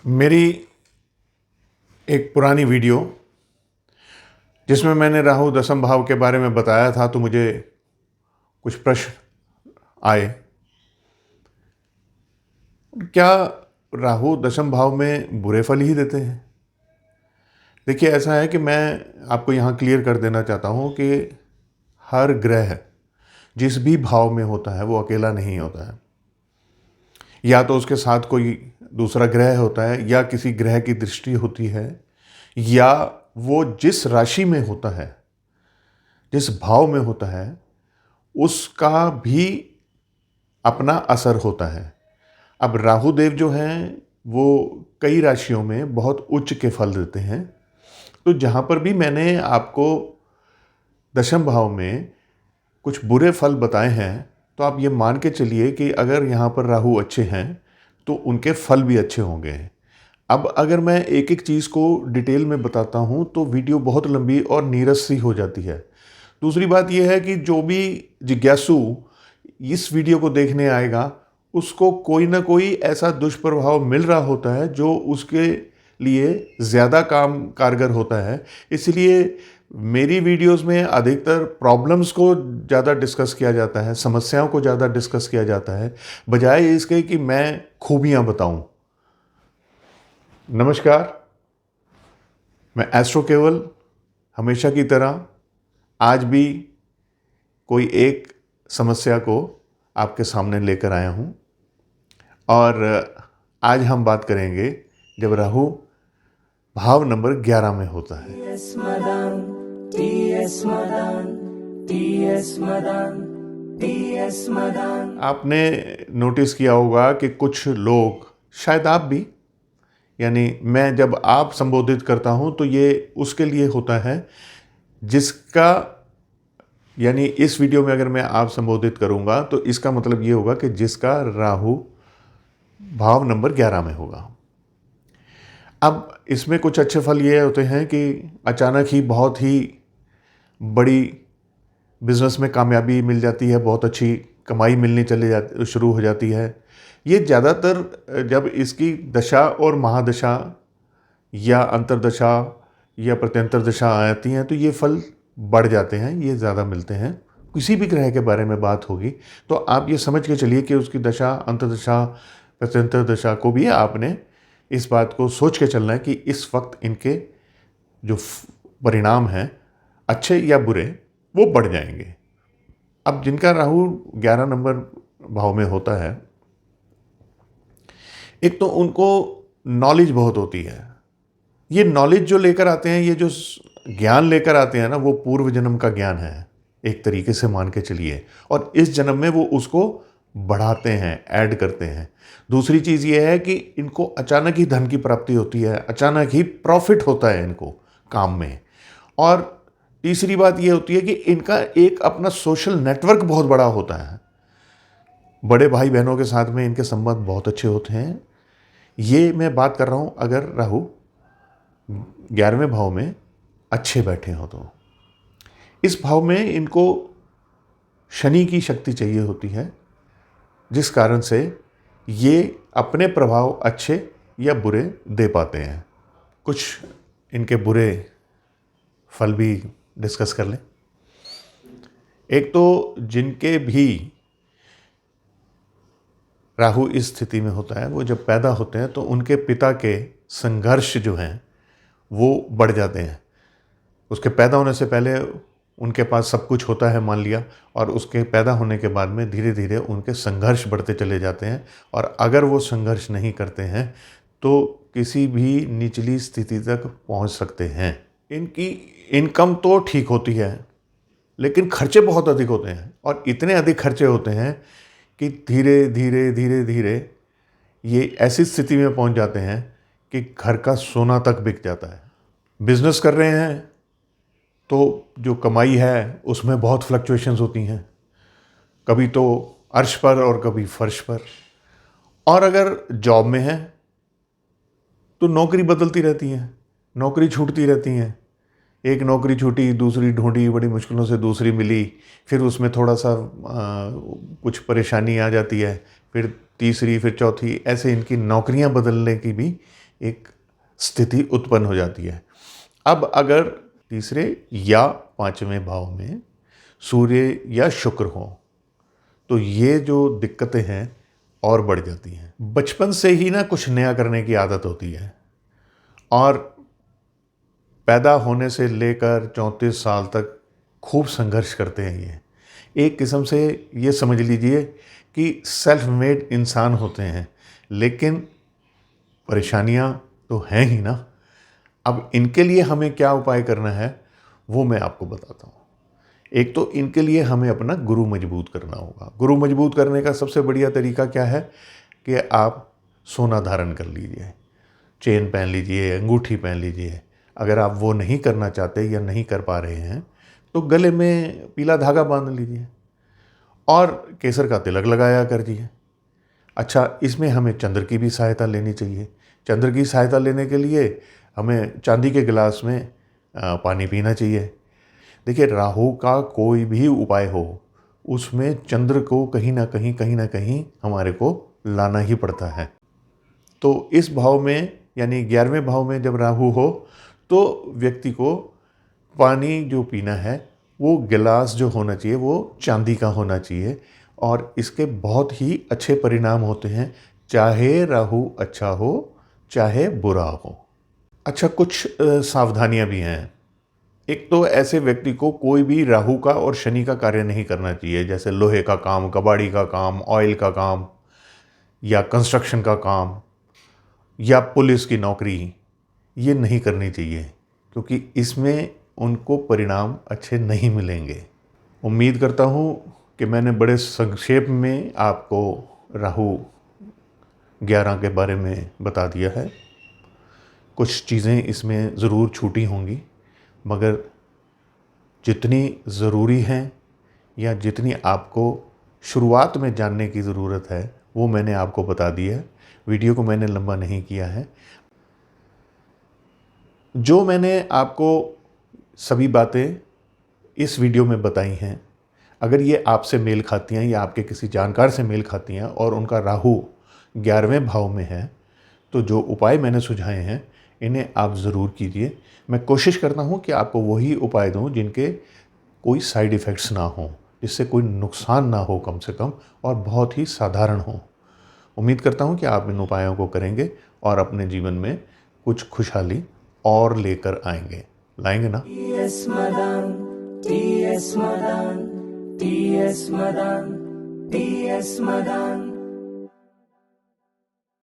मेरी एक पुरानी वीडियो जिसमें मैंने राहु दशम भाव के बारे में बताया था, तो मुझे कुछ प्रश्न आए। क्या राहु दशम भाव में बुरे फल ही देते हैं? देखिए, ऐसा है कि मैं आपको यहाँ क्लियर कर देना चाहता हूँ कि हर ग्रह जिस भी भाव में होता है वो अकेला नहीं होता है। या तो उसके साथ कोई दूसरा ग्रह होता है, या किसी ग्रह की दृष्टि होती है, या वो जिस राशि में होता है, जिस भाव में होता है, उसका भी अपना असर होता है। अब राहु देव जो हैं वो कई राशियों में बहुत उच्च के फल देते हैं। तो जहाँ पर भी मैंने आपको दशम भाव में कुछ बुरे फल बताए हैं, तो आप ये मान के चलिए कि अगर यहाँ पर राहु अच्छे हैं तो उनके फल भी अच्छे होंगे। अब अगर मैं एक एक चीज़ को डिटेल में बताता हूँ तो वीडियो बहुत लंबी और नीरस सी हो जाती है। दूसरी बात यह है कि जो भी जिज्ञासु इस वीडियो को देखने आएगा, उसको कोई ना कोई ऐसा दुष्प्रभाव मिल रहा होता है जो उसके लिए ज़्यादा काम कारगर होता है। इसलिए मेरी वीडियोस में अधिकतर प्रॉब्लम्स को ज़्यादा डिस्कस किया जाता है, समस्याओं को ज़्यादा डिस्कस किया जाता है, बजाय इसके कि मैं खूबियाँ बताऊं। नमस्कार, मैं एस्ट्रो केवल हमेशा की तरह आज भी कोई एक समस्या को आपके सामने लेकर आया हूं। और आज हम बात करेंगे जब राहु भाव नंबर 11 में होता है। आपने नोटिस किया होगा कि कुछ लोग, शायद आप भी, यानी मैं जब आप संबोधित करता हूं तो ये उसके लिए होता है जिसका, यानी इस वीडियो में अगर मैं आप संबोधित करूंगा तो इसका मतलब ये होगा कि जिसका राहु भाव नंबर 11 में होगा। अब इसमें कुछ अच्छे फल ये होते हैं कि अचानक ही बहुत ही बड़ी बिजनेस में कामयाबी मिल जाती है, बहुत अच्छी कमाई मिलनी शुरू हो जाती है। ये ज़्यादातर जब इसकी दशा और महादशा या अंतरदशा या प्रत्यंतर दशा आती हैं तो ये फल बढ़ जाते हैं, ये ज़्यादा मिलते हैं। किसी भी ग्रह के बारे में बात होगी तो आप ये समझ के चलिए कि उसकी दशा, अंतरदशा, प्रत्यंतर दशा को भी आपने इस बात को सोच के चलना है कि इस वक्त इनके जो परिणाम हैं, अच्छे या बुरे, वो बढ़ जाएंगे। अब जिनका राहु 11 नंबर भाव में होता है, एक तो उनको नॉलेज बहुत होती है। ये नॉलेज जो लेकर आते हैं, ये जो ज्ञान लेकर आते हैं ना, वो पूर्व जन्म का ज्ञान है, एक तरीके से मान के चलिए। और इस जन्म में वो उसको बढ़ाते हैं, ऐड करते हैं। दूसरी चीज़ ये है कि इनको अचानक ही धन की प्राप्ति होती है, अचानक ही प्रॉफिट होता है इनको काम में। और तीसरी बात ये होती है कि इनका एक अपना सोशल नेटवर्क बहुत बड़ा होता है। बड़े भाई बहनों के साथ में इनके संबंध बहुत अच्छे होते हैं। ये मैं बात कर रहा हूँ अगर राहु 11वें भाव में अच्छे बैठे हो तो। इस भाव में इनको शनि की शक्ति चाहिए होती है, जिस कारण से ये अपने प्रभाव अच्छे या बुरे दे पाते हैं। कुछ इनके बुरे फल भी डिस्कस कर लें। एक तो जिनके भी राहु इस स्थिति में होता है, वो जब पैदा होते हैं तो उनके पिता के संघर्ष जो हैं वो बढ़ जाते हैं। उसके पैदा होने से पहले उनके पास सब कुछ होता है मान लिया, और उसके पैदा होने के बाद में धीरे धीरे उनके संघर्ष बढ़ते चले जाते हैं। और अगर वो संघर्ष नहीं करते हैं तो किसी भी निचली स्थिति तक पहुंच सकते हैं। इनकी इनकम तो ठीक होती है, लेकिन खर्चे बहुत अधिक होते हैं, और इतने अधिक खर्चे होते हैं कि धीरे धीरे धीरे धीरे ये ऐसी स्थिति में पहुंच जाते हैं कि घर का सोना तक बिक जाता है। बिजनेस कर रहे हैं तो जो कमाई है उसमें बहुत फ्लक्चुएशंस होती हैं, कभी तो अर्श पर और कभी फर्श पर। और अगर जॉब में है तो नौकरी बदलती रहती हैं, नौकरी छूटती रहती हैं। एक नौकरी छूटी, दूसरी ढूंढी, बड़ी मुश्किलों से दूसरी मिली, फिर उसमें थोड़ा सा कुछ परेशानी आ जाती है, फिर तीसरी, फिर चौथी, ऐसे इनकी नौकरियां बदलने की भी एक स्थिति उत्पन्न हो जाती है। अब अगर तीसरे या पांचवें भाव में सूर्य या शुक्र हो तो ये जो दिक्कतें हैं और बढ़ जाती हैं। बचपन से ही ना कुछ नया करने की आदत होती है और पैदा होने से लेकर 34 साल तक खूब संघर्ष करते हैं। ये एक किस्म से ये समझ लीजिए कि सेल्फ मेड इंसान होते हैं, लेकिन परेशानियां तो हैं ही ना। अब इनके लिए हमें क्या उपाय करना है वो मैं आपको बताता हूँ। एक तो इनके लिए हमें अपना गुरु मजबूत करना होगा। गुरु मजबूत करने का सबसे बढ़िया तरीका क्या है कि आप सोना धारण कर लीजिए, चेन पहन लीजिए, अंगूठी पहन लीजिए। अगर आप वो नहीं करना चाहते या नहीं कर पा रहे हैं तो गले में पीला धागा बांध लीजिए और केसर का तिलक लगाया करिए। अच्छा, इसमें हमें चंद्र की भी सहायता लेनी चाहिए। चंद्र की सहायता लेने के लिए हमें चांदी के गिलास में पानी पीना चाहिए। देखिए, राहु का कोई भी उपाय हो उसमें चंद्र को कहीं ना कहीं हमारे को लाना ही पड़ता है। तो इस भाव में यानी 11वें भाव में जब राहु हो तो व्यक्ति को पानी जो पीना है वो गिलास जो होना चाहिए वो चांदी का होना चाहिए और इसके बहुत ही अच्छे परिणाम होते हैं, चाहे राहु अच्छा हो चाहे बुरा हो। अच्छा, कुछ सावधानियां भी हैं। एक तो ऐसे व्यक्ति को कोई भी राहु का और शनि का कार्य नहीं करना चाहिए, जैसे लोहे का काम, कबाड़ी का काम, ऑयल का काम या कंस्ट्रक्शन का काम या पुलिस की नौकरी, ये नहीं करनी चाहिए क्योंकि इसमें उनको परिणाम अच्छे नहीं मिलेंगे। उम्मीद करता हूँ कि मैंने बड़े संक्षेप में आपको राहु 11 के बारे में बता दिया है। कुछ चीज़ें इसमें ज़रूर छूटी होंगी, मगर जितनी ज़रूरी हैं या जितनी आपको शुरुआत में जानने की ज़रूरत है वो मैंने आपको बता दी है। वीडियो को मैंने लंबा नहीं किया है। जो मैंने आपको सभी बातें इस वीडियो में बताई हैं, अगर ये आपसे मेल खाती हैं या आपके किसी जानकार से मेल खाती हैं और उनका राहु 11वें भाव में है तो जो उपाय मैंने सुझाए हैं इन्हें आप ज़रूर कीजिए। मैं कोशिश करता हूँ कि आपको वही उपाय दूँ जिनके कोई साइड इफ़ेक्ट्स ना हो, जिससे कोई नुकसान ना हो कम से कम, और बहुत ही साधारण हो। उम्मीद करता हूँ कि आप इन उपायों को करेंगे और अपने जीवन में कुछ खुशहाली और लेकर आएंगे। लाएंगे ना? TS Madan, TS Madan, TS Madan, TS Madan.